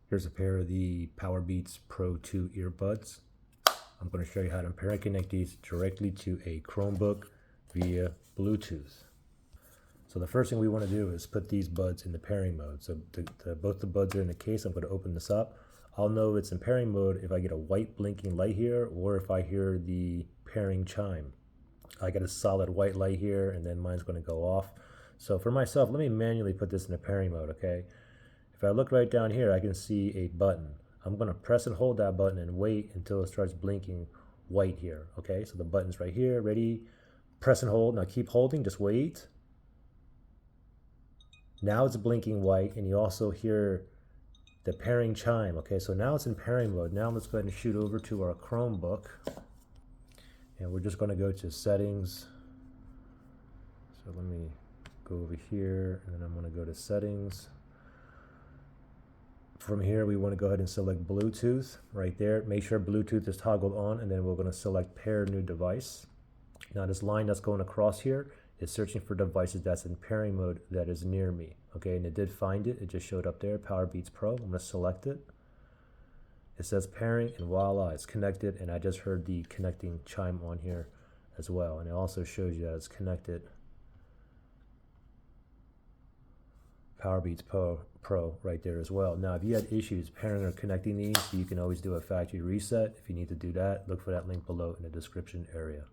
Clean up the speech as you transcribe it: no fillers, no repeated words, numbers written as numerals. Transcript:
Here's a pair of the Powerbeats Pro 2 earbuds. I'm going to show you how to pair and connect these directly to a Chromebook via Bluetooth. So the first thing we want to do is put these buds in the pairing mode. So both the buds are in the case. I'm going to open this up. I'll know it's in pairing mode if I get a white blinking light here or if I hear the pairing chime. I get a solid white light here and then mine's going to go off. So for myself, let me manually put this in the pairing mode, okay? If I look right down here, I can see a button. I'm going to press and hold that button and wait until it starts blinking white here, okay? So the button's right here, ready, press and hold. Now keep holding, just wait. Now it's blinking white and you also hear the pairing chime, okay? So now it's in pairing mode. Now let's go ahead and shoot over to our Chromebook. And we're just going to go to settings. So let me go over here and then I'm going to go to settings. From here, we want to go ahead and select Bluetooth right there. Make sure Bluetooth is toggled on, and then we're going to select Pair New Device. Now, this line that's going across here is searching for devices that's in pairing mode that is near me. Okay, and it did find it. It just showed up there, Powerbeats Pro. I'm going to select it. It says pairing, and voila, it's connected. And I just heard the connecting chime on here as well. And it also shows you that it's connected. Powerbeats Pro right there as well. Now, if you had issues pairing or connecting these, you can always do a factory reset. If you need to do that, look for that link below in the description area.